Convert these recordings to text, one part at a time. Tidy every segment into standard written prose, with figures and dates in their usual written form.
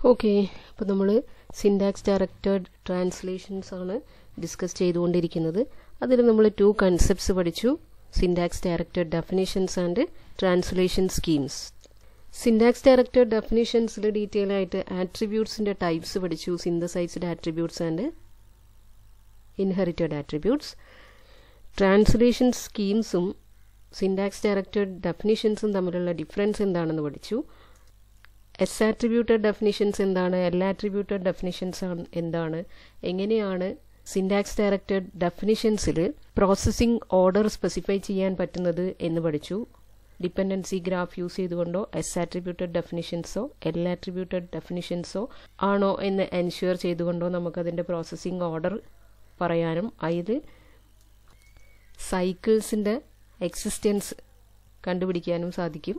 Okay, അപ്പോൾ നമ്മൾ syntax directed translations ആണ് ഡിസ്കസ് ചെയ്തുകൊണ്ടിരിക്കുന്നത്. അതിൽ നമ്മൾ 2 കൺസെപ്റ്റ്സ് പഠിച്ചു: syntax directed definitions and translation schemes. Syntax directed ഡെഫിനിഷൻസിൽ ഡീറ്റെയിൽ ആയിട്ട് ആട്രിബ്യൂട്ട്സിൻ്റെ ടൈപ്സ് പഠിച്ചു: synthesized attributes and inherited attributes. Translation സ്കീംസും സിൻടാക്സ് ഡയറക്റ്റഡ് ഡെഫിനിഷൻസും തമ്മിലുള്ള ഡിഫറൻസ് എന്താണെന്ന് പഠിച്ചു. എസ് ആട്രിബ്യൂട്ടഡ് ഡെഫിനിഷൻസ് എന്താണ്, എൽ ആട്രിബ്യൂട്ടഡ് ഡെഫിനിഷൻസ് എന്താണ്, എങ്ങനെയാണ് സിൻടാക്സ് ഡയറക്റ്റഡ് ഡെഫിനിഷൻസിൽ പ്രോസസ്സിംഗ് ഓർഡർ സ്പെസിഫൈ ചെയ്യാൻ പറ്റുന്നത് എന്ന് പഠിച്ചു. ഡിപ്പെൻഡൻസി ഗ്രാഫ് യൂസ് ചെയ്തുകൊണ്ടോ എസ് ആട്രിബ്യൂട്ടഡ് ഡെഫിനിഷൻസോ എൽ ആട്രിബ്യൂട്ടഡ് ഡെഫിനിഷൻസോ ആണോ എന്ന് എൻഷ്യൂർ ചെയ്തുകൊണ്ടോ നമുക്കതിൻ്റെ പ്രോസസ്സിംഗ് ഓർഡർ പറയാനും അതിൽ സൈക്കിൾസിൻ്റെ എക്സിസ്റ്റൻസ് കണ്ടുപിടിക്കാനും സാധിക്കും.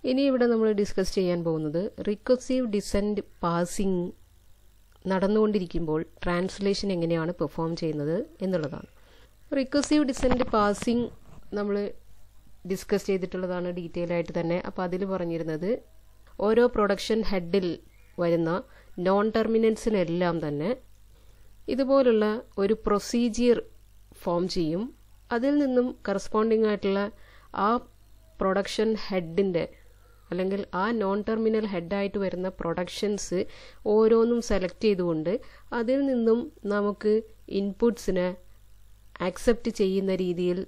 ഇനി ഇവിടെ നമ്മൾ ഡിസ്കസ് ചെയ്യാൻ പോകുന്നത് റിക്കർസീവ് ഡിസെൻഡ് പാസിംഗ് നടന്നുകൊണ്ടിരിക്കുമ്പോൾ ട്രാൻസ്ലേഷൻ എങ്ങനെയാണ് പെർഫോം ചെയ്യുന്നത് എന്നുള്ളതാണ്. റിക്കർസീവ് ഡിസെൻഡ് പാസിംഗ് നമ്മൾ ഡിസ്കസ് ചെയ്തിട്ടുള്ളതാണ് ഡീറ്റെയിൽ ആയിട്ട് തന്നെ. അപ്പോൾ അതിൽ പറഞ്ഞിരുന്നത് ഓരോ പ്രൊഡക്ഷൻ ഹെഡിൽ വരുന്ന നോൺ ടെർമിനൽസിനെല്ലാം തന്നെ ഇതുപോലുള്ള ഒരു പ്രൊസീജിയർ ഫോം ചെയ്യും. അതിൽ നിന്നും കറസ്പോണ്ടിങ് ആയിട്ടുള്ള ആ പ്രൊഡക്ഷൻ ഹെഡിൻ്റെ അല്ലെങ്കിൽ ആ നോൺ ടെർമിനൽ ഹെഡായിട്ട് വരുന്ന പ്രൊഡക്ഷൻസ് ഓരോന്നും സെലക്ട് ചെയ്തുകൊണ്ട് അതിൽ നിന്നും നമുക്ക് ഇൻപുട്സിനെ ആക്സെപ്റ്റ് ചെയ്യുന്ന രീതിയിൽ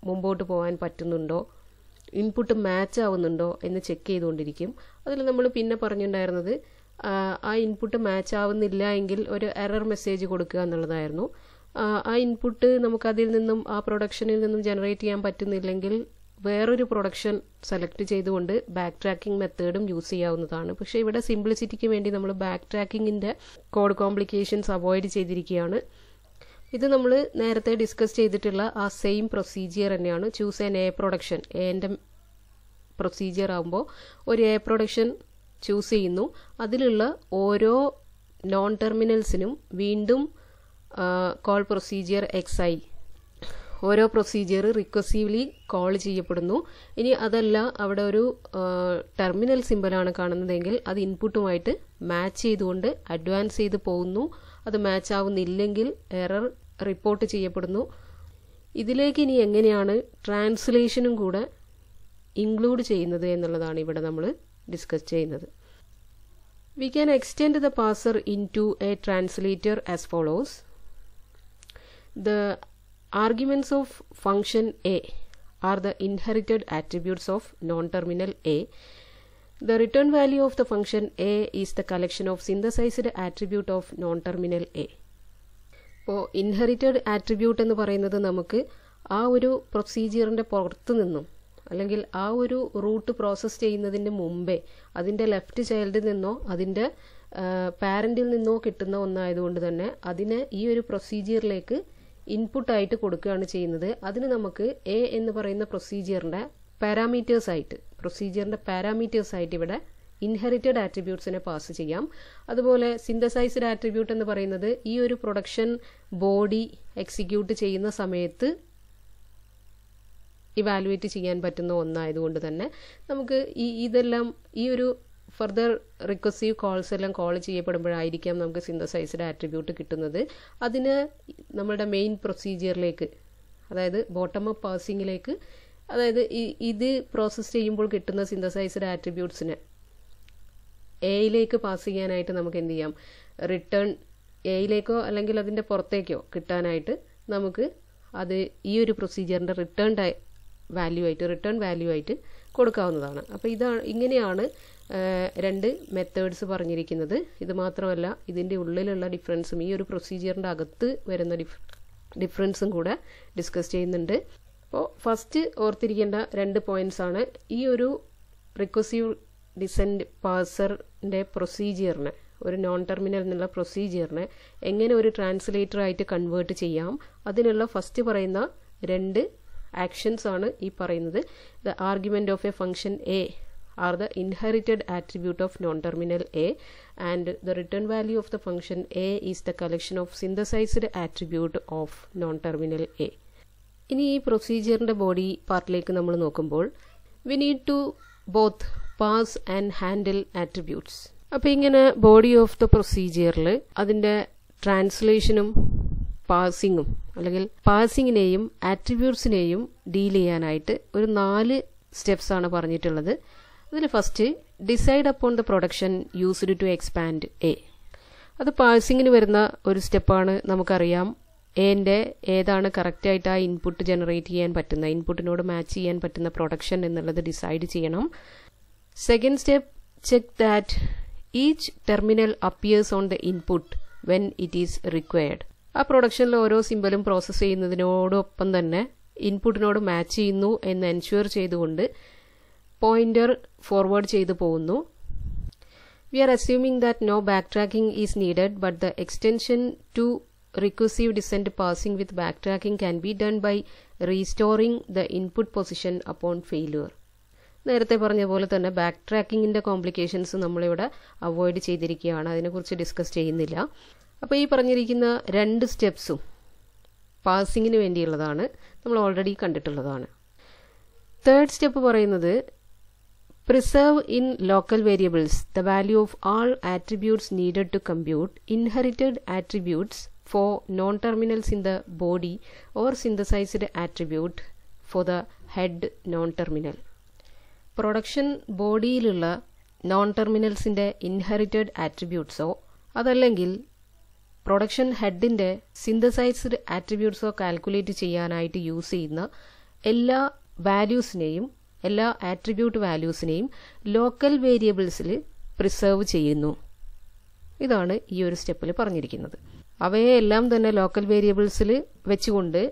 മുമ്പോട്ട് പോകാൻ പറ്റുന്നുണ്ടോ, ഇൻപുട്ട് മാച്ച് ആവുന്നുണ്ടോ എന്ന് ചെക്ക് ചെയ്തുകൊണ്ടിരിക്കും. അതിൽ നമ്മൾ പിന്നെ പറഞ്ഞിട്ടുണ്ടായിരുന്നത് ആ ഇൻപുട്ട് മാച്ച് ആവുന്നില്ല എങ്കിൽ ഒരു എറർ മെസ്സേജ് കൊടുക്കുക എന്നുള്ളതായിരുന്നു. ആ ഇൻപുട്ട് നമുക്കതിൽ നിന്നും ആ പ്രൊഡക്ഷനിൽ നിന്നും ജനറേറ്റ് ചെയ്യാൻ പറ്റുന്നില്ലെങ്കിൽ വേറൊരു പ്രൊഡക്ഷൻ സെലക്ട് ചെയ്തുകൊണ്ട് ബാക്ക് ട്രാക്കിംഗ് മെത്തേഡും യൂസ് ചെയ്യാവുന്നതാണ്. പക്ഷേ ഇവിടെ സിംപ്ലിസിറ്റിക്ക് വേണ്ടി നമ്മൾ ബാക്ക് ട്രാക്കിങ്ങിൻ്റെ കോഡ് കോംപ്ലിക്കേഷൻസ് അവോയ്ഡ് ചെയ്തിരിക്കുകയാണ്. ഇത് നമ്മൾ നേരത്തെ ഡിസ്കസ് ചെയ്തിട്ടുള്ള ആ സെയിം പ്രൊസീജിയർ തന്നെയാണ്. ചൂസ് എൻ എ പ്രൊഡക്ഷൻ, എൻ്റെ പ്രൊസീജിയർ ആകുമ്പോൾ ഒരു എ പ്രൊഡക്ഷൻ ചൂസ് ചെയ്യുന്നു. അതിലുള്ള ഓരോ നോൺ ടെർമിനൽസിനും വീണ്ടും കോൾ പ്രൊസീജിയർ XI, ഓരോ പ്രൊസീജിയർ റിക്കർസീവ്ലി കോൾ ചെയ്യപ്പെടുന്നു. ഇനി അതല്ല അവിടെ ഒരു ടെർമിനൽ സിമ്പലാണ് കാണുന്നതെങ്കിൽ അത് ഇൻപുട്ടുമായിട്ട് മാച്ച് ചെയ്തുകൊണ്ട് അഡ്വാൻസ് ചെയ്ത് പോകുന്നു. അത് മാച്ച് ആവുന്നില്ലെങ്കിൽ എറർ റിപ്പോർട്ട് ചെയ്യപ്പെടുന്നു. ഇതിലേക്ക് ഇനി എങ്ങനെയാണ് ട്രാൻസ്ലേഷനും കൂടെ ഇൻക്ലൂഡ് ചെയ്യുന്നത് എന്നുള്ളതാണ് ഇവിടെ നമ്മൾ ഡിസ്കസ് ചെയ്യുന്നത്. We can extend the parser into a translator as follows. The arguments of function A are the inherited attributes of non-terminal A. The return value of the function A is the collection of synthesized attribute of non-terminal A. അപ്പോൾ inherited attribute എന്ന് പറയുന്നത് നമുക്ക് ആ ഒരു പ്രൊസീജിയറിൻ്റെ പുറത്തു നിന്നും അല്ലെങ്കിൽ ആ ഒരു റൂട്ട് പ്രോസസ്സ് ചെയ്യുന്നതിന് മുമ്പേ അതിൻ്റെ ലെഫ്റ്റ് ചൈൽഡിൽ നിന്നോ അതിൻ്റെ പാരൻറ്റിൽ നിന്നോ കിട്ടുന്ന ഒന്നായതുകൊണ്ട് തന്നെ അതിനെ ഈ ഒരു പ്രൊസീജിയറിലേക്ക് ഇൻപുട്ടായിട്ട് കൊടുക്കുകയാണ് ചെയ്യുന്നത്. അതിന് നമുക്ക് എ എന്ന് പറയുന്ന പ്രൊസീജിയറിൻ്റെ പാരാമീറ്റേഴ്സായിട്ട് ഇവിടെ ഇൻഹെറിറ്റഡ് ആട്രിബ്യൂട്ട്സിനെ പാസ് ചെയ്യാം. അതുപോലെ സിന്തസൈസ്ഡ് ആട്രിബ്യൂട്ട് എന്ന് പറയുന്നത് ഈ ഒരു പ്രൊഡക്ഷൻ ബോഡി എക്സിക്യൂട്ട് ചെയ്യുന്ന സമയത്ത് ഇവാലുവേറ്റ് ചെയ്യാൻ പറ്റുന്ന ഒന്നായതുകൊണ്ട് തന്നെ നമുക്ക് ഇതെല്ലാം ഈ ഒരു ഫർദർ റിക്കർസീവ് കോൾസ് എല്ലാം കോൾ ചെയ്യപ്പെടുമ്പോഴായിരിക്കാം നമുക്ക് സിന്തസൈസ്ഡ് ആട്രിബ്യൂട്ട് കിട്ടുന്നത്. അതിന് നമ്മളുടെ മെയിൻ പ്രൊസീജിയറിലേക്ക്, അതായത് ബോട്ടം അപ്പ് പാസിങ്ങിലേക്ക്, അതായത് ഇത് പ്രോസസ്സ് ചെയ്യുമ്പോൾ കിട്ടുന്ന സിന്തസൈസ്ഡ് ആട്രിബ്യൂട്ട്സിനെ എയിലേക്ക് പാസ് ചെയ്യാനായിട്ട് നമുക്ക് എന്ത് ചെയ്യാം, റിട്ടേൺ എയിലേക്കോ അല്ലെങ്കിൽ അതിൻ്റെ പുറത്തേക്കോ കിട്ടാനായിട്ട് നമുക്ക് അത് ഈ ഒരു പ്രൊസീജിയറിൻ്റെ റിട്ടേൺ വാല്യൂ ആയിട്ട് കൊടുക്കാവുന്നതാണ്. അപ്പോൾ ഇങ്ങനെയാണ് രണ്ട് മെത്തേഡ്സ് പറഞ്ഞിരിക്കുന്നത്. ഇത് മാത്രമല്ല ഇതിൻ്റെ ഉള്ളിലുള്ള ഡിഫറൻസും ഈ ഒരു പ്രൊസീജിയറിൻ്റെ അകത്ത് വരുന്ന ഡിഫറൻസും കൂടെ ഡിസ്കസ് ചെയ്യുന്നുണ്ട്. അപ്പോൾ ഫസ്റ്റ് ഓർത്തിരിക്കേണ്ട 2 പോയിന്റ്സ് ആണ്. ഈ ഒരു റിക്കർസീവ് ഡിസെൻഡ് പാസറിൻ്റെ പ്രൊസീജിയറിനെ, ഒരു നോൺ ടെർമിനൽ എന്നുള്ള പ്രൊസീജിയറിനെ എങ്ങനെ ഒരു ട്രാൻസ്ലേറ്ററായിട്ട് കൺവേർട്ട് ചെയ്യാം, അതിനുള്ള ഫസ്റ്റ് പറയുന്ന 2 ആക്ഷൻസ് ആണ് ഈ പറയുന്നത്. The argument of A function A are the inherited attribute of non-terminal A, and the return value of the function A is the collection of synthesized attribute of non-terminal A. ഇനി ഈ പ്രൊസീജിയറിൻ്റെ body പാർട്ടിലേക്ക് നമ്മൾ നോക്കുമ്പോൾ we need to both pass and handle attributes. അപ്പോൾ ഇങ്ങനെ body of the പ്രൊസീജിയറിൽ അതിൻ്റെ ട്രാൻസ്ലേഷനും പാസിങ്ങും അല്ലെങ്കിൽ പാസിങ്ങിനെയും ആട്രിബ്യൂട്ട്സിനെയും deal ചെയ്യാനായിട്ട് ഒരു 4 സ്റ്റെപ്സ് ആണ് പറഞ്ഞിട്ടുള്ളത്. അതിൽ first decide upon the production used to expand A. അത് പാസിങ്ങിന് വരുന്ന ഒരു സ്റ്റെപ്പാണ്. നമുക്കറിയാം എൻ്റെ ഏതാണ് കറക്റ്റായിട്ട് ആ ഇൻപുട്ട് ജനറേറ്റ് ചെയ്യാൻ പറ്റുന്ന, ഇൻപുട്ടിനോട് മാച്ച് ചെയ്യാൻ പറ്റുന്ന പ്രൊഡക്ഷൻ എന്നുള്ളത് ഡിസൈഡ് ചെയ്യണം. Second step check that each terminal appears on the input when it is required. ആ പ്രൊഡക്ഷനിൽ ഓരോ സിമ്പലും പ്രോസസ്സ് ചെയ്യുന്നതിനോടൊപ്പം തന്നെ ഇൻപുട്ടിനോട് മാച്ച് ചെയ്യുന്നു എന്ന് എൻഷുർ ചെയ്തുകൊണ്ട് പോയിന്റർ ഫോർവേഡ് ചെയ്തു പോകുന്നു. We are assuming that no backtracking is needed, but the extension to recursive descent passing with backtracking can be done by restoring the input position upon failure. നേരത്തെ പറഞ്ഞ പോലെ തന്നെ back ട്രാക്കിങ്ങിൻ്റെ complications നമ്മളിവിടെ avoid ചെയ്തിരിക്കുകയാണ്, അതിനെക്കുറിച്ച് discuss ചെയ്യുന്നില്ല. അപ്പോൾ ഈ പറഞ്ഞിരിക്കുന്ന 2 സ്റ്റെപ്സും പാസിങ്ങിന് വേണ്ടിയുള്ളതാണ്, നമ്മൾ ഓൾറെഡി കണ്ടിട്ടുള്ളതാണ്. തേർഡ് സ്റ്റെപ്പ് പറയുന്നത് preserve in local variables the value of all attributes needed to compute inherited attributes for non-terminals in the body or synthesized attribute for the head non-terminal. Production ബോഡിയിലുള്ള non ടെർമിനൽസിൻ്റെ inherited ആട്രിബ്യൂട്ട്സോ അതല്ലെങ്കിൽ production ഹെഡിൻ്റെ synthesized ആട്രിബ്യൂട്ട്സോ calculate ചെയ്യാനായിട്ട് use ചെയ്യുന്ന എല്ലാ വാല്യൂസിനെയും, എല്ലാ ആട്രിബ്യൂട്ട് വാല്യൂസിനെയും ലോക്കൽ വേരിയബിൾസിൽ പ്രിസർവ് ചെയ്യുന്നു. ഇതാണ് ഈ ഒരു സ്റ്റെപ്പിൽ പറഞ്ഞിരിക്കുന്നത്. അവയെല്ലാം തന്നെ ലോക്കൽ വേരിയബിൾസിൽ വെച്ചുകൊണ്ട്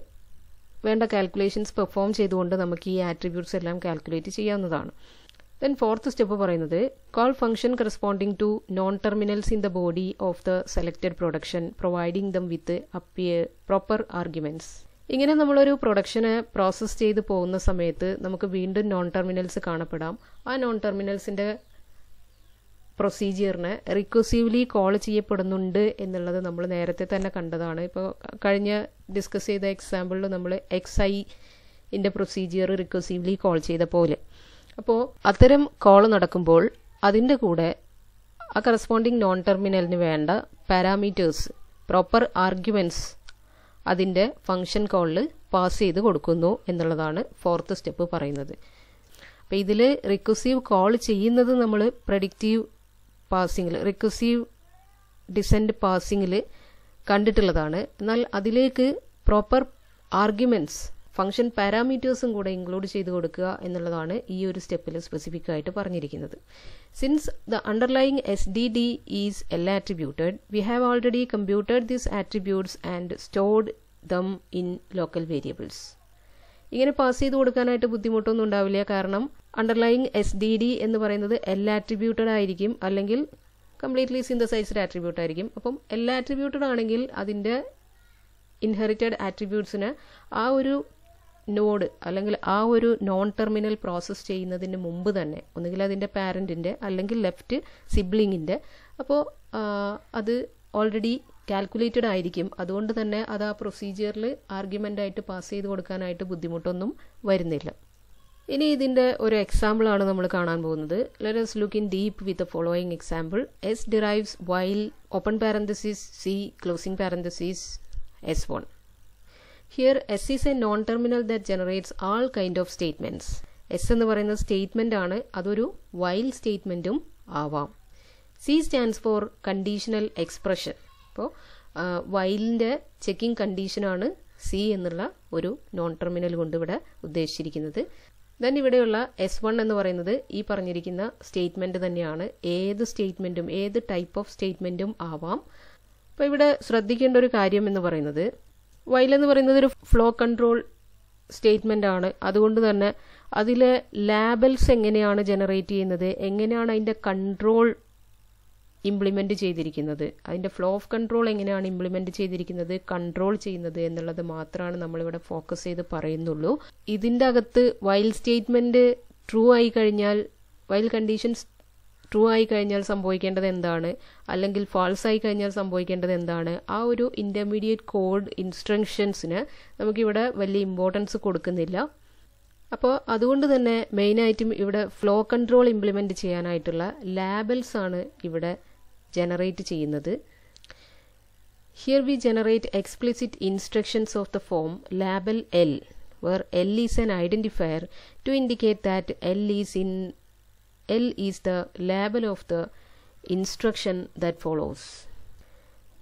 വേണ്ട കാൽക്കുലേഷൻസ് പെർഫോം ചെയ്തുകൊണ്ട് നമുക്ക് ഈ ആട്രിബ്യൂട്ട്സ് എല്ലാം കാൽക്കുലേറ്റ് ചെയ്യാവുന്നതാണ്. ദെൻ ഫോർത്ത് സ്റ്റെപ്പ് പറയുന്നത് call function corresponding to non terminals in the body of the selected production providing them with proper arguments. ഇങ്ങനെ നമ്മളൊരു പ്രൊഡക്ഷനെ പ്രോസസ്സ് ചെയ്ത് പോകുന്ന സമയത്ത് നമുക്ക് വീണ്ടും നോൺ ടെർമിനൽസ് കാണപ്പെടാം. ആ നോൺ ടെർമിനൽസിൻ്റെ പ്രൊസീജിയറിനെ റിക്കർസീവ്ലി കോൾ ചെയ്യപ്പെടുന്നുണ്ട് എന്നുള്ളത് നമ്മൾ നേരത്തെ തന്നെ കണ്ടതാണ്. ഇപ്പോൾ കഴിഞ്ഞ ഡിസ്കസ് ചെയ്ത എക്സാമ്പിളിൽ നമ്മൾ XI പ്രൊസീജിയർ റിക്കർസീവ്ലി കോൾ ചെയ്ത പോലെ. അപ്പോൾ അത്തരം കോൾ നടക്കുമ്പോൾ അതിൻ്റെ കൂടെ ആ കറസ്പോണ്ടിങ് നോൺ ടെർമിനലിന് വേണ്ട പാരാമീറ്റേഴ്സ്, പ്രോപ്പർ ആർഗ്യുമെന്റ്സ് അതിൻ്റെ ഫംഗ്ഷൻ കോളിൽ പാസ് ചെയ്ത് കൊടുക്കുന്നു എന്നുള്ളതാണ് ഫോർത്ത് സ്റ്റെപ്പ് പറയുന്നത്. അപ്പോൾ ഇതിൽ റിക്കർസീവ് കോൾ ചെയ്യുന്നത് നമ്മൾ പ്രെഡിക്റ്റീവ് പാസിങ്ങിൽ, റിക്കർസീവ് ഡിസെൻഡ് പാസിങ്ങിൽ കണ്ടിട്ടുള്ളതാണ്. എന്നാൽ അതിലേക്ക് പ്രോപ്പർ ആർഗ്യുമെന്റ്സ്, ഫംഗ്ഷൻ പാരാമീറ്റേഴ്സും കൂടെ ഇൻക്ലൂഡ് ചെയ്ത് കൊടുക്കുക എന്നുള്ളതാണ് ഈ ഒരു സ്റ്റെപ്പിൽ സ്പെസിഫിക് ആയിട്ട് പറഞ്ഞിരിക്കുന്നത്. Since the underlying SDD is L attributed, we have already computed these attributes and stored them in local variables. ഇങ്ങനെ പാസ് ചെയ്ത് കൊടുക്കാനായിട്ട് ബുദ്ധിമുട്ടൊന്നും ഉണ്ടാവില്ല. കാരണം അണ്ടർലൈയിങ് SDD എന്ന് പറയുന്നത് L attributed ആയിരിക്കും, അല്ലെങ്കിൽ കംപ്ലീറ്റ്ലി സിന്തസൈസ്ഡ് ആട്രിബ്യൂട്ട് ആയിരിക്കും. അപ്പം L attributed ആണെങ്കിൽ അതിൻ്റെ ഇൻഹെറിറ്റഡ് ആട്രിബ്യൂട്ട്സിന് ആ ഒരു നോഡ് അല്ലെങ്കിൽ ആ ഒരു നോൺ ടെർമിനൽ പ്രോസസ്സ് ചെയ്യുന്നതിന് മുമ്പ് തന്നെ ഒന്നുകിൽ അതിൻ്റെ പാരൻറ്റിൻ്റെ അല്ലെങ്കിൽ ലെഫ്റ്റ് സിബ്ലിങ്ങിൻ്റെ, അപ്പോൾ അത് ഓൾറെഡി കാൽക്കുലേറ്റഡ് ആയിരിക്കും. അതുകൊണ്ട് തന്നെ അത് ആ പ്രൊസീജിയറിൽ ആർഗ്യുമെൻ്റായിട്ട് പാസ് ചെയ്ത് കൊടുക്കാനായിട്ട് ബുദ്ധിമുട്ടൊന്നും വരുന്നില്ല. ഇനി ഇതിൻ്റെ ഒരു എക്സാമ്പിളാണ് നമ്മൾ കാണാൻ പോകുന്നത്. Let us look in deep with the following example. S derives while open parenthesis C closing parenthesis S1. Here S is a non-terminal that generates all kind of statements. S എന്ന് പറയുന്ന സ്റ്റേറ്റ്മെൻ്റ് ആണ്, അതൊരു while സ്റ്റേറ്റ്മെൻറ്റും ആവാം. C stands for conditional expression. അപ്പോൾ വൈലിൻ്റെ checking കണ്ടീഷനാണ് C എന്നുള്ള ഒരു non terminal കൊണ്ട് ഇവിടെ ഉദ്ദേശിച്ചിരിക്കുന്നത്. ദെൻ ഇവിടെയുള്ള S1 എന്ന് പറയുന്നത് ഈ പറഞ്ഞിരിക്കുന്ന സ്റ്റേറ്റ്മെൻറ്റ് തന്നെയാണ്. ഏത് സ്റ്റേറ്റ്മെൻറ്റും ഏത് ടൈപ്പ് ഓഫ് സ്റ്റേറ്റ്മെൻറ്റും ആവാം. അപ്പോൾ ഇവിടെ ശ്രദ്ധിക്കേണ്ട ഒരു കാര്യം എന്ന് പറയുന്നത് വൈൽ എന്ന് പറയുന്നത് ഒരു ഫ്ലോ കൺട്രോൾ സ്റ്റേറ്റ്മെൻ്റ് ആണ്. അതുകൊണ്ട് തന്നെ അതിലെ ലാബൽസ് എങ്ങനെയാണ് ജനറേറ്റ് ചെയ്യുന്നത്, എങ്ങനെയാണ് അതിൻ്റെ കൺട്രോൾ ഇംപ്ലിമെൻ്റ് ചെയ്തിരിക്കുന്നത്, അതിൻ്റെ ഫ്ലോ ഓഫ് കൺട്രോൾ എങ്ങനെയാണ് ഇംപ്ലിമെൻ്റ് ചെയ്തിരിക്കുന്നത്, കൺട്രോൾ ചെയ്യുന്നത് എന്നുള്ളത് മാത്രമാണ് നമ്മളിവിടെ ഫോക്കസ് ചെയ്ത് പറയുന്നുള്ളൂ. ഇതിൻ്റെ അകത്ത് വൈൽ സ്റ്റേറ്റ്മെൻറ്റ് ട്രൂ ആയി കഴിഞ്ഞാൽ, വൈൽ കണ്ടീഷൻസ് ട്രൂ ആയി കഴിഞ്ഞാൽ സംഭവിക്കേണ്ടത് എന്താണ്, അല്ലെങ്കിൽ ഫാൾസ് ആയി കഴിഞ്ഞാൽ സംഭവിക്കേണ്ടത് എന്താണ്, ആ ഒരു ഇൻ്റർമീഡിയറ്റ് കോഡ് ഇൻസ്ട്രക്ഷൻസിന് നമുക്കിവിടെ വലിയ ഇമ്പോർട്ടൻസ് കൊടുക്കുന്നില്ല. അപ്പോൾ അതുകൊണ്ട് തന്നെ മെയിനായിട്ടും ഇവിടെ ഫ്ലോ കൺട്രോൾ ഇംപ്ലിമെൻറ്റ് ചെയ്യാനായിട്ടുള്ള ലാബൽസ് ആണ് ഇവിടെ ജനറേറ്റ് ചെയ്യുന്നത്. Here we generate explicit instructions of the form label L, where L is an identifier to indicate that L is the label of the instruction that follows.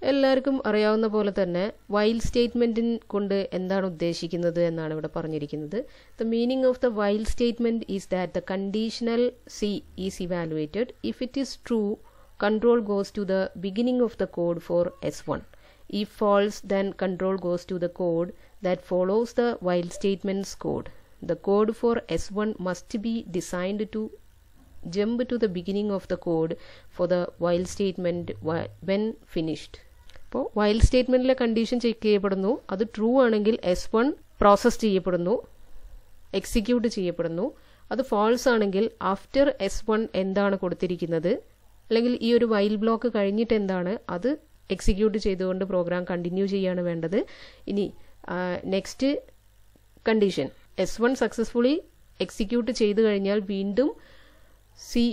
എല്ലാവർക്കും അറിയാവുന്ന പോലെ തന്നെ while സ്റ്റേറ്റ്മെൻറ്റിൻ കൊണ്ട് എന്താണ് ഉദ്ദേശിക്കുന്നത് എന്നാണ് ഇവിടെ പറഞ്ഞിരിക്കുന്നത്. The meaning of the while statement is that the conditional C is evaluated. If it is true, control goes to the beginning of the code for S1. If false, then control goes to the code that follows the while statement's code. The code for S1 must be designed to jump to the beginning of the code for the while statement when finished. അപ്പോൾ while statementലെ condition check ചെയ്യപ്പെടുന്നു. അത് true ആണെങ്കിൽ S1 process ചെയ്യപ്പെടുന്നു, execute ചെയ്യപ്പെടുന്നു. അത് false ആണെങ്കിൽ after S1 എന്താണ് കൊടുത്തിരിക്കുന്നത്, അല്ലെങ്കിൽ ഈ ഒരു വൈൽ ബ്ലോക്ക് കഴിഞ്ഞിട്ട് എന്താണ്, അത് എക്സിക്യൂട്ട് ചെയ്തുകൊണ്ട് പ്രോഗ്രാം കണ്ടിന്യൂ ചെയ്യാണ് വേണ്ടത്. ഇനി next condition S1 successfully execute ചെയ്തു കഴിഞ്ഞാൽ വീണ്ടും സി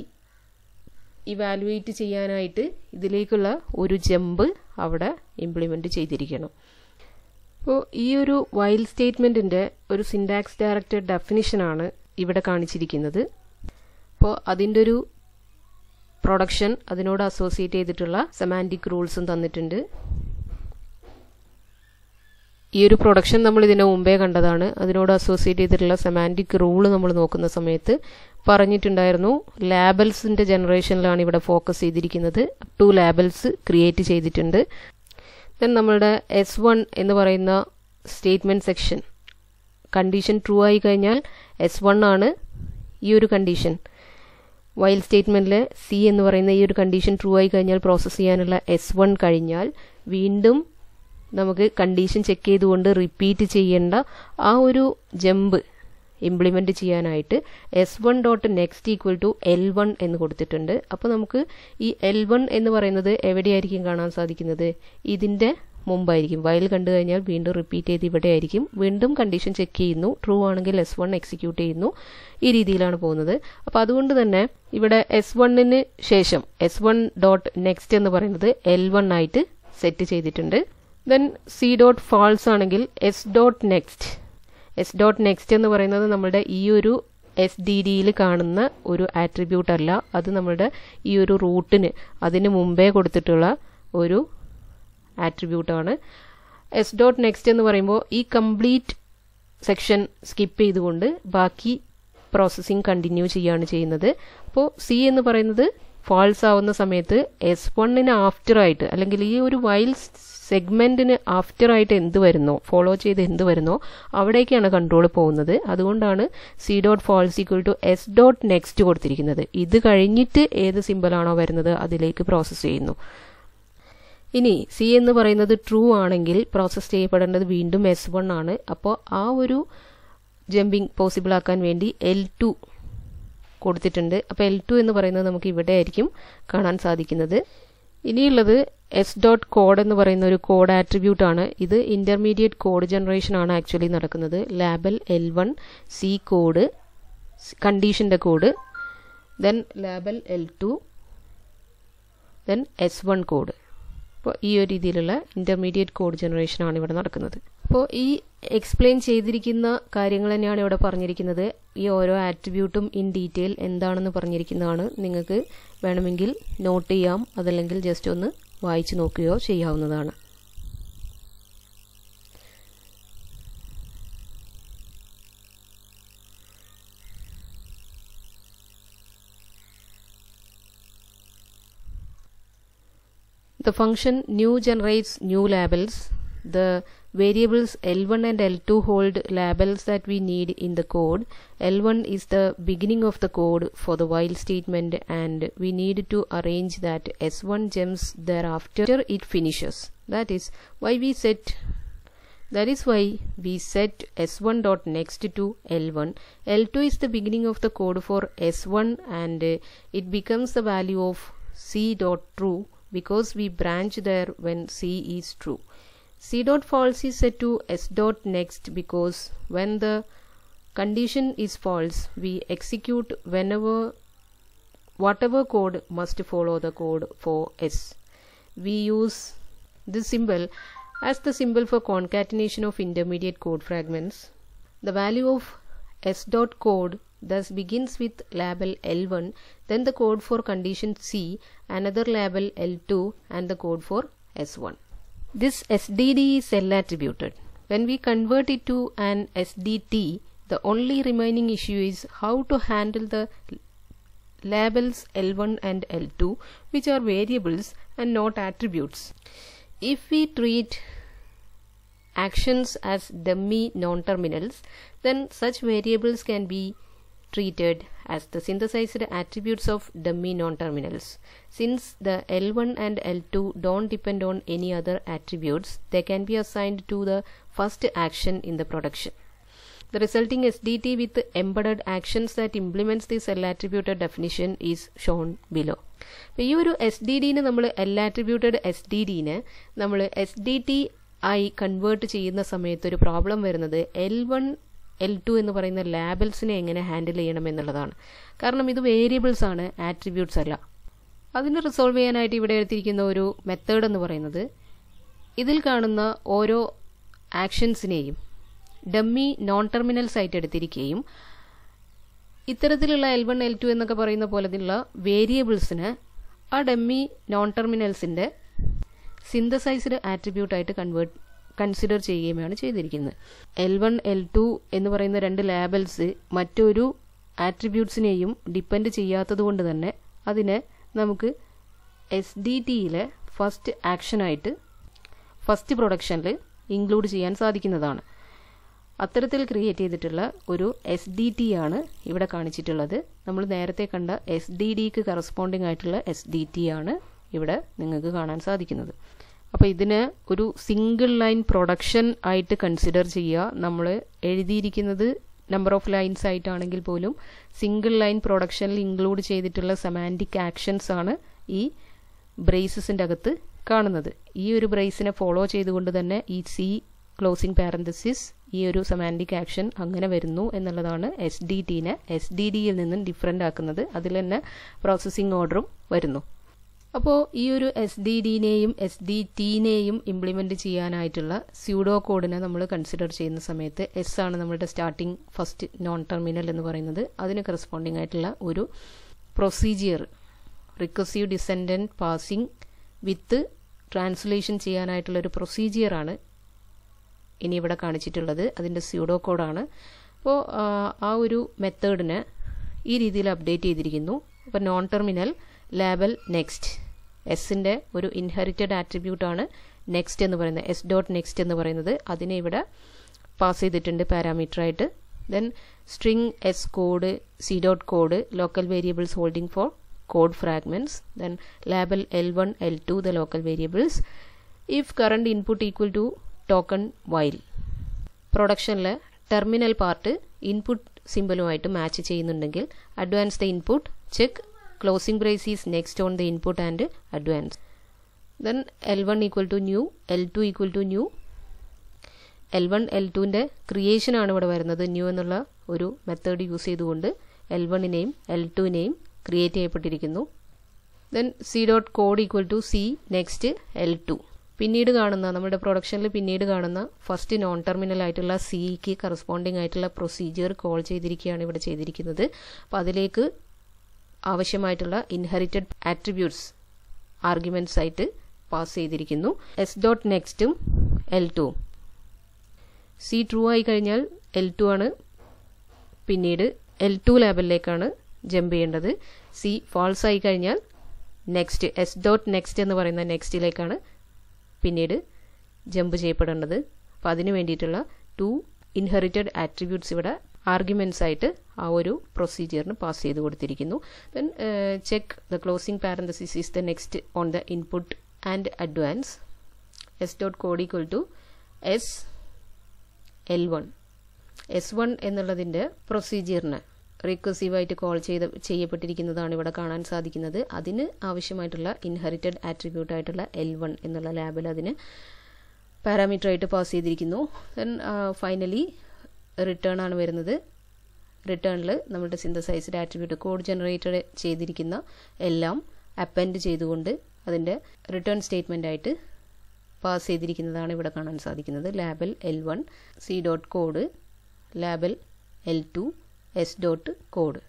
ഇവാലുവേറ്റ് ചെയ്യാനായിട്ട് ഇതിലേക്കുള്ള ഒരു ജമ്പ് അവിടെ ഇംപ്ലിമെൻറ്റ് ചെയ്തിരിക്കണം. അപ്പോൾ ഈ ഒരു വൈൽ സ്റ്റേറ്റ്മെൻറ്റിൻ്റെ ഒരു സിൻടാക്സ് ഡയറക്റ്റഡ് ഡെഫിനിഷനാണ് ഇവിടെ കാണിച്ചിരിക്കുന്നത്. അപ്പോൾ അതിൻ്റെ ഒരു പ്രൊഡക്ഷൻ, അതിനോട് അസോസിയേറ്റ് ചെയ്തിട്ടുള്ള സെമാൻറ്റിക് റൂൾസും തന്നിട്ടുണ്ട്. ഈ ഒരു പ്രൊഡക്ഷൻ നമ്മൾ ഇതിന് മുമ്പേ കണ്ടതാണ്. അതിനോട് അസോസിയേറ്റ് ചെയ്തിട്ടുള്ള സെമാൻറ്റിക് റൂള് നമ്മൾ നോക്കുന്ന സമയത്ത് പറഞ്ഞിട്ടുണ്ടായിരുന്നു, ലാബൽസിൻ്റെ ജനറേഷനിലാണ് ഇവിടെ ഫോക്കസ് ചെയ്തിരിക്കുന്നത്. 2 ലാബൽസ് ക്രിയേറ്റ് ചെയ്തിട്ടുണ്ട്. ദെൻ നമ്മളുടെ S1 എന്ന് പറയുന്ന സ്റ്റേറ്റ്മെൻറ്റ് സെക്ഷൻ കണ്ടീഷൻ ട്രൂ ആയി കഴിഞ്ഞാൽ S1 ആണ് ഈ ഒരു കണ്ടീഷൻ. വൈൽ സ്റ്റേറ്റ്മെൻറ്റിലെ സി എന്ന് പറയുന്ന ഈ ഒരു കണ്ടീഷൻ ട്രൂ ആയി കഴിഞ്ഞാൽ പ്രോസസ്സ് ചെയ്യാനുള്ള S1 കഴിഞ്ഞാൽ വീണ്ടും നമുക്ക് കണ്ടീഷൻ ചെക്ക് ചെയ്തുകൊണ്ട് റിപ്പീറ്റ് ചെയ്യേണ്ട ആ ഒരു ജമ്പ് ഇംപ്ലിമെൻറ്റ് ചെയ്യാനായിട്ട് S1.next ഈക്വൽ ടു L1 എന്ന് കൊടുത്തിട്ടുണ്ട്. അപ്പോൾ നമുക്ക് ഈ L1 എന്ന് പറയുന്നത് എവിടെയായിരിക്കും കാണാൻ സാധിക്കുന്നത്, ഇതിൻ്റെ മുമ്പായിരിക്കും. വൈൽ കണ്ടു കഴിഞ്ഞാൽ വീണ്ടും റിപ്പീറ്റ് ചെയ്ത് ഇവിടെ ആയിരിക്കും. വീണ്ടും കണ്ടീഷൻ ചെക്ക് ചെയ്യുന്നു, ട്രൂ ആണെങ്കിൽ S1 എക്സിക്യൂട്ട് ചെയ്യുന്നു. ഈ രീതിയിലാണ് പോകുന്നത്. അപ്പോൾ അതുകൊണ്ട് തന്നെ ഇവിടെ S1ന് ശേഷം S1.next എന്ന് പറയുന്നത് L1 ആയിട്ട് സെറ്റ് ചെയ്തിട്ടുണ്ട്. ദെൻ C.false ആണെങ്കിൽ S.next എന്ന് പറയുന്നത് നമ്മളുടെ ഈ ഒരു SDDയിൽ കാണുന്ന ഒരു ആട്രിബ്യൂട്ട് അല്ല, അത് നമ്മളുടെ ഈ ഒരു റൂട്ടിന് അതിന് മുമ്പേ കൊടുത്തിട്ടുള്ള ഒരു ആട്രിബ്യൂട്ടാണ്. S.next എന്ന് പറയുമ്പോൾ ഈ കംപ്ലീറ്റ് സെക്ഷൻ സ്കിപ്പ് ചെയ്തുകൊണ്ട് ബാക്കി പ്രോസസ്സിംഗ് കണ്ടിന്യൂ ചെയ്യാണ് ചെയ്യുന്നത്. അപ്പോൾ C എന്ന് പറയുന്നത് ഫാൾസ് ആവുന്ന സമയത്ത് S1ന് ആഫ്റ്റർ ആയിട്ട്, അല്ലെങ്കിൽ ഈ ഒരു വൈൽ സെഗ്മെന്റിന് ആഫ്റ്റർ ആയിട്ട് എന്ത് വരുന്നോ, ഫോളോ ചെയ്ത് എന്ത് വരുന്നോ അവിടേക്കാണ് കൺട്രോൾ പോകുന്നത്. അതുകൊണ്ടാണ് C.false ഈക്വൽ ടു S.next കൊടുത്തിരിക്കുന്നത്. ഇത് കഴിഞ്ഞിട്ട് ഏത് സിമ്പിളാണോ വരുന്നത് അതിലേക്ക് പ്രോസസ്സ് ചെയ്യുന്നു. ഇനി C എന്ന് പറയുന്നത് ട്രൂ ആണെങ്കിൽ പ്രോസസ്സ് ചെയ്യപ്പെടേണ്ടത് വീണ്ടും S1 ആണ്. അപ്പോൾ ആ ഒരു ജമ്പിങ് പോസിബിൾ ആക്കാൻ വേണ്ടി L2 കൊടുത്തിട്ടുണ്ട്. അപ്പോൾ L2 എന്ന് പറയുന്നത് നമുക്ക് ഇവിടെ ആയിരിക്കും കാണാൻ സാധിക്കുന്നത്. ഇനിയുള്ളത് S.code എന്ന് പറയുന്ന ഒരു കോഡ് ആട്രിബ്യൂട്ട് ആണ്. ഇത് ഇന്റർമീഡിയറ്റ് കോഡ് ജനറേഷൻ ആണ് ആക്ച്വലി നടക്കുന്നത്. ലാബൽ L1, C കോഡ്, കണ്ടീഷന്റെ code, then label L2, then S1 code. അപ്പോൾ ഈ ഒരു രീതിയിലുള്ള ഇന്റർമീഡിയറ്റ് കോഡ് ജനറേഷൻ ആണ് ഇവിടെ നടക്കുന്നത്. അപ്പോൾ ഈ എക്സ്പ്ലെയിൻ ചെയ്തിരിക്കുന്ന കാര്യങ്ങൾ തന്നെയാണ് ഇവിടെ പറഞ്ഞിരിക്കുന്നത്. ഈ ഓരോ ആട്രിബ്യൂട്ടും ഇൻ ഡീറ്റെയിൽ എന്താണെന്ന് പറഞ്ഞിരിക്കുന്നതാണ്. നിങ്ങൾക്ക് വേണമെങ്കിൽ നോട്ട് ചെയ്യാം, അതല്ലെങ്കിൽ ജസ്റ്റ് ഒന്ന് വായിച്ചു നോക്കുകയോ ചെയ്യാവുന്നതാണ്. The function new generates new labels. The variables L1 and L2 hold labels that we need in the code. L1 is the beginning of the code for the while statement, and we need to arrange that S1 jumps thereafter it finishes. That is why we set S1.next to L1. L2 is the beginning of the code for S1, and it becomes the value of C.true because we branch there when C is true. C.false is set to S.next because when the condition is false, we execute whatever code must follow the code for S. We use this symbol as the symbol for concatenation of intermediate code fragments. The value of s.code thus begins with label L1, then the code for condition C, another label L2, and the code for S1. This SDD is L attributed. When we convert it to an SDT, the only remaining issue is how to handle the labels L1 and L2, which are variables and not attributes. If we treat actions as dummy non-terminals, then such variables can be treated as the synthesized attributes of dummy non-terminals. Since the L1 and L2 don't depend on any other attributes, they can be assigned to the first action in the production. The resulting SDT with embedded actions that implements this L attributed definition is shown below. അപ്പോൾ ഈ ഒരു SDDനെ നമ്മൾ L attributed SDDനെ നമ്മൾ SDT ആയി convert ചെയ്യുന്ന സമയത്ത് ഒരു problem വരുന്നത് L1 L2 എന്ന് പറയുന്ന ലാബൽസിനെ എങ്ങനെ ഹാൻഡിൽ ചെയ്യണം എന്നുള്ളതാണ്. കാരണം ഇത് വേരിയബിൾസ് ആണ്, ആട്രിബ്യൂട്ട്സ് അല്ല. അതിനെ റിസോൾവ് ചെയ്യാനായിട്ട് ഇവിടെ എടുത്തിരിക്കുന്ന ഒരു മെത്തേഡ് എന്ന് പറയുന്നത് ഇതിൽ കാണുന്ന ഓരോ ആക്ഷൻസിനെയും ഡമ്മി നോൺ ടെർമിനൽസ് ആയിട്ട് എടുത്തിരിക്കുകയും ഇത്തരത്തിലുള്ള L1 L2 എന്നൊക്കെ പറയുന്ന പോലെയുള്ള വേരിയബിൾസിന് ആ ഡമ്മി നോൺ ടെർമിനൽസിൻ്റെ സിന്തസൈസ്ഡ് ആട്രിബ്യൂട്ടായിട്ട് കൺസിഡർ ചെയ്യുകയുമാണ് ചെയ്തിരിക്കുന്നത്. L1 L2 എന്ന് പറയുന്ന രണ്ട് ലാബൽസ് മറ്റൊരു ആട്രിബ്യൂട്ട്സിനെയും ഡിപ്പെൻഡ് ചെയ്യാത്തത് കൊണ്ട് തന്നെ അതിനെ നമുക്ക് SDTയിലെ ഫസ്റ്റ് ആക്ഷനായിട്ട് ഫസ്റ്റ് പ്രൊഡക്ഷനിൽ ഇൻക്ലൂഡ് ചെയ്യാൻ സാധിക്കുന്നതാണ്. അത്തരത്തിൽ ക്രിയേറ്റ് ചെയ്തിട്ടുള്ള ഒരു SDT ആണ് ഇവിടെ കാണിച്ചിട്ടുള്ളത്. നമ്മൾ നേരത്തെ കണ്ട SDDക്ക് കറസ്പോണ്ടിങ് ആയിട്ടുള്ള SDT ആണ് ഇവിടെ നിങ്ങൾക്ക് കാണാൻ സാധിക്കുന്നത്. അപ്പോൾ ഇതിന് ഒരു സിംഗിൾ ലൈൻ പ്രൊഡക്ഷൻ ആയിട്ട് കൺസിഡർ ചെയ്യുക. നമ്മൾ എഴുതിയിരിക്കുന്നത് നമ്പർ ഓഫ് ലൈൻസ് ആയിട്ടാണെങ്കിൽ പോലും സിംഗിൾ ലൈൻ പ്രൊഡക്ഷനിൽ ഇൻക്ലൂഡ് ചെയ്തിട്ടുള്ള സെമാൻറ്റിക് ആക്ഷൻസ് ആണ് ഈ ബ്രേസസിൻ്റെ അകത്ത് കാണുന്നത്. ഈ ഒരു ബ്രേസിനെ ഫോളോ ചെയ്തുകൊണ്ട് തന്നെ ഈ C ക്ലോസിംഗ് പാരന്തസിസ് ഈ ഒരു സെമാൻറ്റിക് ആക്ഷൻ അങ്ങനെ വരുന്നു എന്നുള്ളതാണ് SDTനെ SDDയിൽ നിന്നും ഡിഫറെൻ്റ് ആക്കുന്നത്. അതിൽ തന്നെ പ്രോസസ്സിംഗ് ഓർഡറും വരുന്നു. അപ്പോൾ ഈ ഒരു SDDനെയും SDTനെയും ഇംപ്ലിമെൻറ്റ് ചെയ്യാനായിട്ടുള്ള സ്യൂഡോ കോഡിനെ നമ്മൾ കൺസിഡർ ചെയ്യുന്ന സമയത്ത് S ആണ് നമ്മളുടെ സ്റ്റാർട്ടിംഗ് ഫസ്റ്റ് നോൺ ടെർമിനൽ എന്ന് പറയുന്നത്. അതിന് കറസ്പോണ്ടിങ് ആയിട്ടുള്ള ഒരു പ്രൊസീജിയർ റിക്കർസീവ് ഡിസെൻഡൻറ്റ് പാസിംഗ് വിത്ത് ട്രാൻസ്ലേഷൻ ചെയ്യാനായിട്ടുള്ളൊരു പ്രൊസീജിയറാണ് ഇനി ഇവിടെ കാണിച്ചിട്ടുള്ളത്. അതിൻ്റെ സ്യൂഡോ കോഡാണ്. അപ്പോൾ ആ ഒരു മെത്തേഡിനെ ഈ രീതിയിൽ അപ്ഡേറ്റ് ചെയ്തിരിക്കുന്നു. അപ്പോൾ നോൺ ടെർമിനൽ ലാബൽ നെക്സ്റ്റ് എസിൻ്റെ ഒരു ഇൻഹെറിറ്റഡ് ആട്രിബ്യൂട്ടാണ് നെക്സ്റ്റ് എന്ന് പറയുന്നത്. S.next എന്ന് പറയുന്നത് അതിനെ ഇവിടെ പാസ് ചെയ്തിട്ടുണ്ട് പാരാമീറ്ററായിട്ട്. Then string S code C.code local variables holding for code fragments. Then label L1 L2 the local variables. If current input equal to token while പ്രൊഡക്ഷനിലെ ടെർമിനൽ പാർട്ട് ഇൻപുട്ട് സിമ്പിളുമായിട്ട് മാച്ച് ചെയ്യുന്നുണ്ടെങ്കിൽ advance the input check closing brace is next on the input and advance. Then L1 equal to new L2 equal to new. L1 L2ൻ്റെ creation ആണ് ഇവിടെ വരുന്നത്. New എന്നുള്ള ഒരു method use ചെയ്തുകൊണ്ട് L1നെയും L2നെയും ക്രിയേറ്റ് ചെയ്യപ്പെട്ടിരിക്കുന്നു. Then C.code equal to C next L2. പിന്നീട് കാണുന്ന നമ്മുടെ പ്രൊഡക്ഷനിൽ പിന്നീട് കാണുന്ന ഫസ്റ്റ് നോൺ ടെർമിനൽ ആയിട്ടുള്ള സിക്ക് കറസ്പോണ്ടിങ് ആയിട്ടുള്ള പ്രൊസീജിയർ കോൾ ചെയ്തിരിക്കുകയാണ് ഇവിടെ ചെയ്തിരിക്കുന്നത്. അപ്പോൾ അതിലേക്ക് ആവശ്യമായിട്ടുള്ള ഇൻഹെറിറ്റഡ് ആട്രിബ്യൂട്ട്സ് ആർഗ്യുമെൻറ്റ്സ് ആയിട്ട് പാസ് ചെയ്തിരിക്കുന്നു. S.nextഉം L2. C ട്രൂ ആയി കഴിഞ്ഞാൽ L2 ആണ് പിന്നീട് L2 ലാബലിലേക്കാണ് ജമ്പ് ചെയ്യേണ്ടത്. C ഫാൾസ് ആയി കഴിഞ്ഞാൽ നെക്സ്റ്റ് S.next എന്ന് പറയുന്ന നെക്സ്റ്റിലേക്കാണ് പിന്നീട് ജമ്പ് ചെയ്യപ്പെടേണ്ടത്. അപ്പോൾ അതിന് വേണ്ടിയിട്ടുള്ള 2 ഇൻഹെറിറ്റഡ് ആട്രിബ്യൂട്ട്സ് ഇവിടെ ആർഗ്യുമെൻറ്റ്സ് ആയിട്ട് ആ ഒരു പ്രൊസീജിയറിന് പാസ് ചെയ്ത് കൊടുത്തിരിക്കുന്നു. Then check the closing parenthesis is the next on the input and advance. S.code equal to S L1. S1 എന്നുള്ളതിൻ്റെ പ്രൊസീജിയറിന് റിക്കർസീവായിട്ട് കോൾ ചെയ്യപ്പെട്ടിരിക്കുന്നതാണ് ഇവിടെ കാണാൻ സാധിക്കുന്നത്. അതിന് ആവശ്യമായിട്ടുള്ള ഇൻഹെറിറ്റഡ് ആട്രിബ്യൂട്ടായിട്ടുള്ള L1 എന്നുള്ള ലാബിൽ അതിന് പാരാമീറ്ററായിട്ട് പാസ് ചെയ്തിരിക്കുന്നു. ദെൻ ഫൈനലി റിട്ടേൺ ആണ് വരുന്നത്. റിട്ടേണിൽ നമ്മുടെ സിന്തസൈസ്ഡ് ആട്രിബ്യൂട്ട് കോഡ് ജനറേറ്റഡ് ചെയ്തിരിക്കുന്ന എല്ലാം അപ്പൻഡ് ചെയ്തുകൊണ്ട് അതിൻ്റെ റിട്ടേൺ സ്റ്റേറ്റ്മെൻ്റ് ആയിട്ട് പാസ് ചെയ്തിരിക്കുന്നതാണ് ഇവിടെ കാണാൻ സാധിക്കുന്നത്. Label L1 C dot code, label L2 S dot code.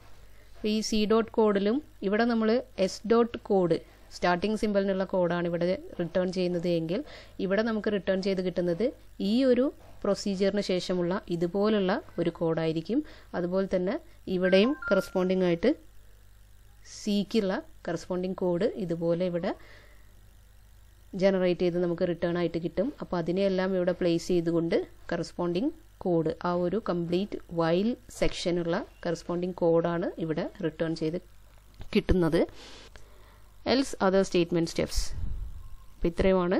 അപ്പോൾ ഈ C ഡോട്ട് കോഡിലും ഇവിടെ നമ്മൾ S ഡോട്ട് കോഡ് സ്റ്റാർട്ടിംഗ് സിമ്പലിനുള്ള കോഡാണ് ഇവിടെ റിട്ടേൺ ചെയ്യുന്നത് എങ്കിൽ ഇവിടെ നമുക്ക് റിട്ടേൺ ചെയ്ത് കിട്ടുന്നത് ഈ ഒരു പ്രൊസീജിയറിന് ശേഷമുള്ള ഇതുപോലുള്ള ഒരു കോഡായിരിക്കും. അതുപോലെ തന്നെ ഇവിടെയും കറസ്പോണ്ടിങ് ആയിട്ട് സിക്കുള്ള കറസ്പോണ്ടിങ് കോഡ് ഇതുപോലെ ഇവിടെ ജനറേറ്റ് ചെയ്ത് നമുക്ക് റിട്ടേൺ ആയിട്ട് കിട്ടും. അപ്പോൾ അതിനെയെല്ലാം ഇവിടെ പ്ലേസ് ചെയ്തുകൊണ്ട് കറസ്പോണ്ടിങ് കോഡ് ആ ഒരു കംപ്ലീറ്റ് വൈൽ സെക്ഷനുള്ള കറസ്പോണ്ടിങ് കോഡാണ് ഇവിടെ റിട്ടേൺ ചെയ്ത് കിട്ടുന്നത്. Else other statement steps. അപ്പോൾ ഇത്രയുമാണ്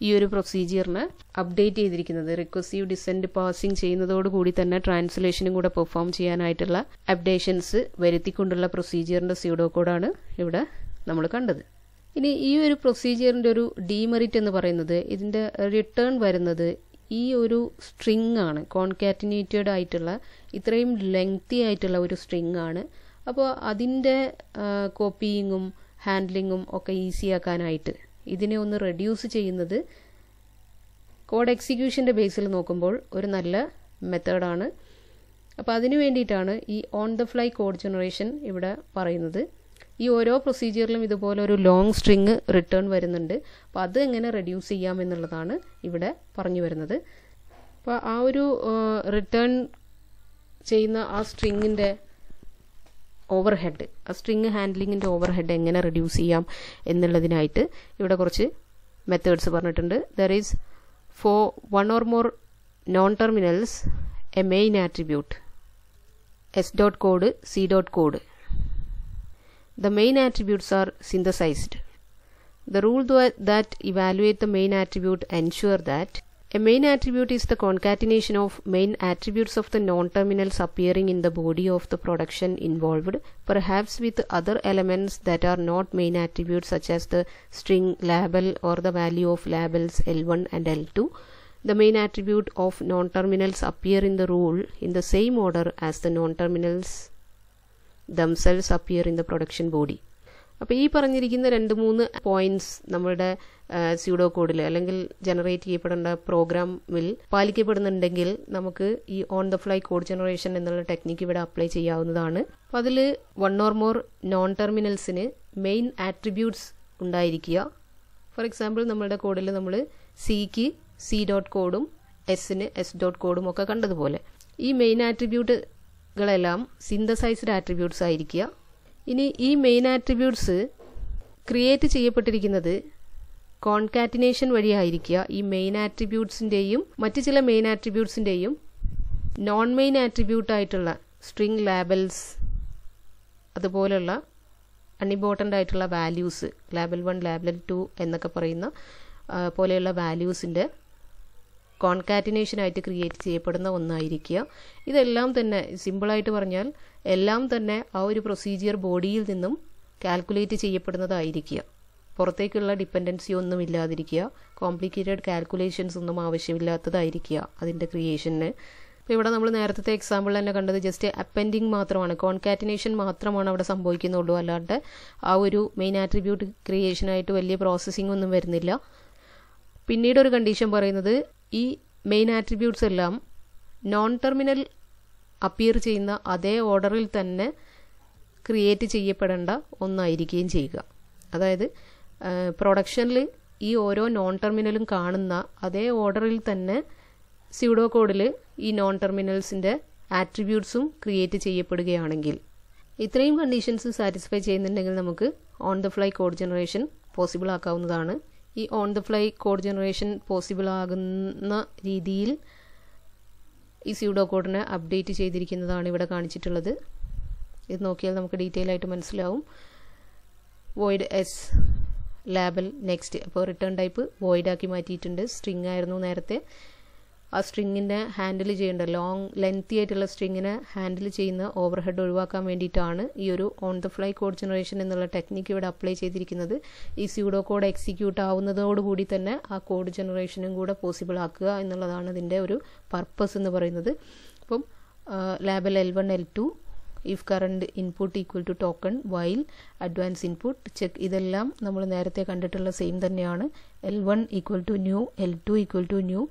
ഈ ഒരു പ്രൊസീജിയറിന് അപ്ഡേറ്റ് ചെയ്തിരിക്കുന്നത്. റിക്കർസീവ് ഡിസെൻഡ് പാസിംഗ് ചെയ്യുന്നതോടുകൂടി തന്നെ ട്രാൻസ്ലേഷനും കൂടെ പെർഫോം ചെയ്യാനായിട്ടുള്ള അപ്ഡേഷൻസ് വരുത്തിക്കൊണ്ടുള്ള പ്രൊസീജിയറിൻ്റെ സ്യൂഡോ കോഡാണ് ഇവിടെ നമ്മൾ കണ്ടത്. ഇനി ഈ ഒരു പ്രൊസീജിയറിൻ്റെ ഒരു ഡീമെറിറ്റ് എന്ന് പറയുന്നത് ഇതിൻ്റെ റിട്ടേൺ വരുന്നത് ഈ ഒരു സ്ട്രിങ് ആണ്. കോൺകാറ്റിനേറ്റഡ് ആയിട്ടുള്ള ഇത്രയും ലെങ്തി ആയിട്ടുള്ള ഒരു സ്ട്രിങ് ആണ്. അപ്പോൾ അതിൻ്റെ കോപ്പിയിങ്ങും ഹാൻഡ്ലിങ്ങും ഒക്കെ ഈസി ആക്കാനായിട്ട് ഇതിനെ ഒന്ന് റെഡ്യൂസ് ചെയ്യുന്നത് കോഡ് എക്സിക്യൂഷൻ്റെ ബേസിൽ നോക്കുമ്പോൾ ഒരു നല്ല മെത്തേഡാണ്. അപ്പോൾ അതിനു വേണ്ടിയിട്ടാണ് ഈ on the fly code generation ഇവിടെ പറയുന്നത്. ഈ ഓരോ പ്രൊസീജിയറിലും ഇതുപോലെ ഒരു ലോങ് സ്ട്രിങ് റിട്ടേൺ വരുന്നുണ്ട്. അപ്പോൾ അത് എങ്ങനെ റെഡ്യൂസ് ചെയ്യാം എന്നുള്ളതാണ് ഇവിടെ പറഞ്ഞു വരുന്നത്. അപ്പോൾ ആ ഒരു റിട്ടേൺ ചെയ്യുന്ന ആ സ്ട്രിങ്ങിൻ്റെ ഓവർഹെഡ്, ആ സ്ട്രിങ് ഹാൻഡ്ലിങ്ങിൻ്റെ ഓവർഹെഡ് എങ്ങനെ റെഡ്യൂസ് ചെയ്യാം എന്നുള്ളതിനായിട്ട് ഇവിടെ കുറച്ച് മെത്തേഡ്സ് പറഞ്ഞിട്ടുണ്ട്. There is for one or more non terminals a main attribute S dot code C dot code. The main attributes are synthesized. The rule that evaluate the main attribute ensure that a main attribute is the concatenation of main attributes of the non-terminals appearing in the body of the production involved, perhaps with other elements that are not main attributes such as the string label or the value of labels L1 and L2. The main attribute of non-terminals appear in the rule in the same order as the non-terminals themselves appear in the production body. അപ്പോൾ ഈ പറഞ്ഞിരിക്കുന്ന 2-3 points നമ്മുടെ pseudo കോഡിൽ അല്ലെങ്കിൽ generate ചെയ്യപ്പെടേണ്ട പ്രോഗ്രാമിൽ പാലിക്കപ്പെടുന്നുണ്ടെങ്കിൽ നമുക്ക് ഈ on the fly code generation എന്നുള്ള ടെക്നിക്ക് ഇവിടെ അപ്ലൈ ചെയ്യാവുന്നതാണ്. അപ്പോൾ അതിൽ വൺ ഓർ മോർ നോൺ ടെർമിനൽസിന് മെയിൻ ആട്രിബ്യൂട്ട്സ് ഉണ്ടായിരിക്കുക. ഫോർ എക്സാമ്പിൾ നമ്മളുടെ കോഡിൽ നമ്മൾ സിക്ക് C ഡോട്ട് കോഡും എസിന് S ഡോട്ട് കോഡും ഒക്കെ കണ്ടതുപോലെ ഈ മെയിൻ ആട്രിബ്യൂട്ടുകളെല്ലാം സിന്തസൈസ്ഡ് ആട്രിബ്യൂട്ട്സ് ആയിരിക്കുക. ഇനി ഈ മെയിൻ ആട്രിബ്യൂട്ട്സ് ക്രിയേറ്റ് ചെയ്യപ്പെട്ടിരിക്കുന്നത് കോൺകാറ്റിനേഷൻ വഴിയായിരിക്കുക. ഈ മെയിൻ ആട്രിബ്യൂട്ട്സിൻ്റെയും മറ്റ് ചില മെയിൻ ആട്രിബ്യൂട്ട്സിൻ്റെയും നോൺ മെയിൻ ആട്രിബ്യൂട്ടായിട്ടുള്ള സ്ട്രിങ് ലാബൽസ് അതുപോലുള്ള അൺഇമ്പോർട്ടൻ്റ് ആയിട്ടുള്ള വാല്യൂസ് ലാബൽ 1 ലാബൽ 2 എന്നൊക്കെ പറയുന്ന പോലെയുള്ള വാല്യൂസിൻ്റെ കോൺകാറ്റിനേഷനായിട്ട് ക്രിയേറ്റ് ചെയ്യപ്പെടുന്ന ഒന്നായിരിക്കുക. ഇതെല്ലാം തന്നെ സിമ്പിളായിട്ട് പറഞ്ഞാൽ എല്ലാം തന്നെ ആ ഒരു പ്രൊസീജിയർ ബോഡിയിൽ നിന്നും കാൽക്കുലേറ്റ് ചെയ്യപ്പെടുന്നതായിരിക്കുക. പുറത്തേക്കുള്ള ഡിപ്പെൻഡൻസി ഒന്നും ഇല്ലാതിരിക്കുക, കോംപ്ലിക്കേറ്റഡ് കാൽക്കുലേഷൻസ് ഒന്നും ആവശ്യമില്ലാത്തതായിരിക്കുക അതിൻ്റെ ക്രിയേഷന്. അപ്പോൾ ഇവിടെ നമ്മൾ നേരത്തെ എക്സാമ്പിൾ തന്നെ കണ്ടത് ജസ്റ്റ് അപ്പൻഡിങ് മാത്രമാണ്, കോൺകാറ്റിനേഷൻ മാത്രമാണ് അവിടെ സംഭവിക്കുന്നുള്ളൂ. അല്ലാണ്ട് ആ ഒരു മെയിൻ ആട്രിബ്യൂട്ട് ക്രിയേഷനായിട്ട് വലിയ പ്രോസസ്സിംഗ് ഒന്നും വരുന്നില്ല. പിന്നീട് ഒരു കണ്ടീഷൻ പറയുന്നത് ഈ മെയിൻ ആട്രിബ്യൂട്ട്സ് എല്ലാം നോൺ ടെർമിനൽ അപ്പിയർ ചെയ്യുന്ന അതേ ഓർഡറിൽ തന്നെ ക്രിയേറ്റ് ചെയ്യപ്പെടേണ്ട ഒന്നായിരിക്കുകയും ചെയ്യുക. അതായത് പ്രൊഡക്ഷനിൽ ഈ ഓരോ നോൺ ടെർമിനലും കാണുന്ന അതേ ഓർഡറിൽ തന്നെ സ്യൂഡോ കോഡിൽ ഈ നോൺ ടെർമിനൽസിൻ്റെ ആട്രിബ്യൂട്ട്സും ക്രിയേറ്റ് ചെയ്യപ്പെടുകയാണെങ്കിൽ, ഇത്രയും കണ്ടീഷൻസ് സാറ്റിസ്ഫൈ ചെയ്യുന്നുണ്ടെങ്കിൽ നമുക്ക് on the fly code generation possible ആക്കാവുന്നതാണ്. ഈ on the fly code generation possible ആകുന്ന രീതിയിൽ ഈ സ്യൂഡോ കോഡിനെ അപ്ഡേറ്റ് ചെയ്തിരിക്കുന്നതാണ് ഇവിടെ കാണിച്ചിട്ടുള്ളത്. ഇത് നോക്കിയാൽ നമുക്ക് ഡീറ്റെയിൽ ആയിട്ട് മനസ്സിലാവും. വോയിഡ് എസ് ലാബൽ നെക്സ്റ്റ്, അപ്പോൾ റിട്ടേൺ ടൈപ്പ് വോയിഡ് ആക്കി മാറ്റിയിട്ടുണ്ട്. സ്ട്രിങ് ആയിരുന്നു നേരത്തെ. ആ സ്ട്രിങ്ങിനെ ഹാൻഡിൽ ചെയ്യേണ്ട ലോങ് ലെങ്തി ആയിട്ടുള്ള സ്ട്രിങ്ങിനെ ഹാൻഡിൽ ചെയ്യുന്ന ഓവർഹെഡ് ഒഴിവാക്കാൻ വേണ്ടിയിട്ടാണ് ഈ ഒരു on the fly code generation എന്നുള്ള ടെക്നിക്ക് ഇവിടെ അപ്ലൈ ചെയ്തിരിക്കുന്നത്. ഈ സ്യൂഡോ കോഡ് എക്സിക്യൂട്ട് ആവുന്നതോടുകൂടി തന്നെ ആ കോഡ് ജനറേഷനും കൂടെ പോസിബിൾ ആക്കുക എന്നുള്ളതാണ് ഇതിൻ്റെ ഒരു പർപ്പസ് എന്ന് പറയുന്നത്. അപ്പം label L1 L2 if current input equal to token while advance input check. ഇതെല്ലാം നമ്മൾ നേരത്തെ കണ്ടിട്ടുള്ള സെയിം തന്നെയാണ്. L1 equal to new, L2 equal to new.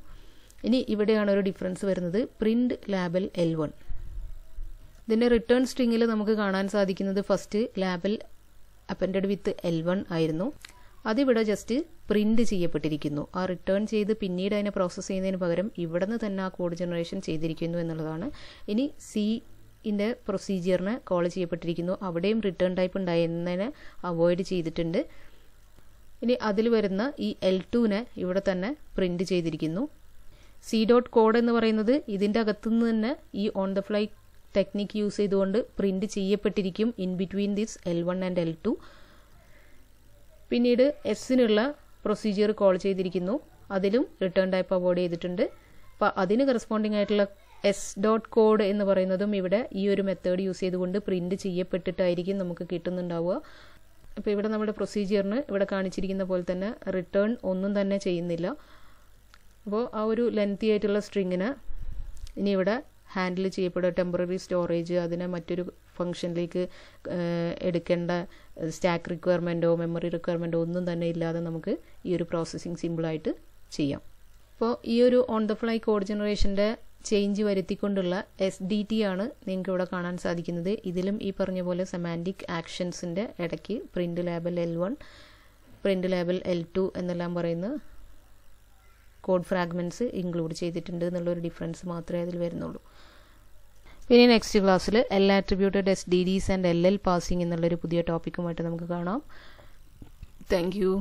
ഇനി ഇവിടെയാണ് ഒരു ഡിഫറൻസ് വരുന്നത്. Print label L1. ഇതിൻ്റെ റിട്ടേൺ സ്ട്രിങ്ങിൽ നമുക്ക് കാണാൻ സാധിക്കുന്നത് ഫസ്റ്റ് ലാബൽ അപ്പൻഡഡ് വിത്ത് L1 ആയിരുന്നു. അതിവിടെ ജസ്റ്റ് പ്രിന്റ് ചെയ്യപ്പെട്ടിരിക്കുന്നു. ആ റിട്ടേൺ ചെയ്ത് പിന്നീട് അതിനെ പ്രോസസ്സ് ചെയ്യുന്നതിന് പകരം ഇവിടെ നിന്ന് തന്നെ ആ കോഡ് ജനറേഷൻ ചെയ്തിരിക്കുന്നു എന്നുള്ളതാണ്. ഇനി ന്റെ പ്രൊസീജിയറിന് കോൾ ചെയ്യപ്പെട്ടിരിക്കുന്നു. അവിടെയും റിട്ടേൺ ടൈപ്പ് ഉണ്ടായിരുന്നതിനെ അവോയ്ഡ് ചെയ്തിട്ടുണ്ട്. ഇനി അതിൽ വരുന്ന ഈ L2നെ ഇവിടെ തന്നെ പ്രിന്റ് ചെയ്തിരിക്കുന്നു. C.code എന്ന് പറയുന്നത് ഇതിൻ്റെ അകത്തുനിന്ന് തന്നെ ഈ on the fly technique use ചെയ്തുകൊണ്ട് പ്രിന്റ് ചെയ്യപ്പെട്ടിരിക്കും in between this L1 and L2. പിന്നീട് എസിനുള്ള പ്രൊസീജിയർ കോൾ ചെയ്തിരിക്കുന്നു. അതിലും റിട്ടേൺ ടൈപ്പ് അവോയ്ഡ് ചെയ്തിട്ടുണ്ട്. അപ്പോൾ അതിന് കറസ്പോണ്ടിങ് ആയിട്ടുള്ള S.code എന്ന് പറയുന്നതും ഇവിടെ ഈ ഒരു മെത്തേഡ് യൂസ് ചെയ്തുകൊണ്ട് പ്രിന്റ് ചെയ്യപ്പെട്ടിട്ടായിരിക്കും നമുക്ക് കിട്ടുന്നുണ്ടാവുക. അപ്പോൾ ഇവിടെ നമ്മുടെ പ്രൊസീജിയറിന് ഇവിടെ കാണിച്ചിരിക്കുന്ന പോലെ തന്നെ റിട്ടേൺ ഒന്നും തന്നെ ചെയ്യുന്നില്ല. അപ്പോൾ ആ ഒരു ലെങ്തി ആയിട്ടുള്ള സ്ട്രിങ്ങിന് ഇനി ഇവിടെ ഹാൻഡിൽ ചെയ്യപ്പെടുക ടെമ്പററി സ്റ്റോറേജ്, അതിനെ മറ്റൊരു ഫംഗ്ഷനിലേക്ക് എടുക്കേണ്ട സ്റ്റാക്ക് റിക്വയർമെൻറ്റോ മെമ്മറി റിക്വയർമെൻറ്റോ ഒന്നും തന്നെ ഇല്ലാതെ നമുക്ക് ഈ ഒരു പ്രോസസ്സിങ് സിമ്പിളായിട്ട് ചെയ്യാം. അപ്പോൾ ഈ ഒരു ഓൺ ദ ഫ്ലൈ കോഡ് ജനറേഷൻ്റെ ചേഞ്ച് വരുത്തിക്കൊണ്ടുള്ള SDT ആണ് നിങ്ങൾക്ക് ഇവിടെ കാണാൻ സാധിക്കുന്നത്. ഇതിലും ഈ പറഞ്ഞ പോലെ സെമാൻറ്റിക് ആക്ഷൻസിൻ്റെ ഇടയ്ക്ക് print label L1, print label L2 എന്നെല്ലാം പറയുന്ന കോഡ് ഫ്രാഗ്മെൻറ്റ്സ് ഇൻക്ലൂഡ് ചെയ്തിട്ടുണ്ട് എന്നുള്ളൊരു ഡിഫറൻസ് മാത്രമേ അതിൽ വരുന്നുള്ളൂ. പിന്നെ നെക്സ്റ്റ് ക്ലാസ്സിൽ L attributed SDDs and LL passing എന്നുള്ളൊരു പുതിയ ടോപ്പിക്കുമായിട്ട് നമുക്ക് കാണാം. Thank you.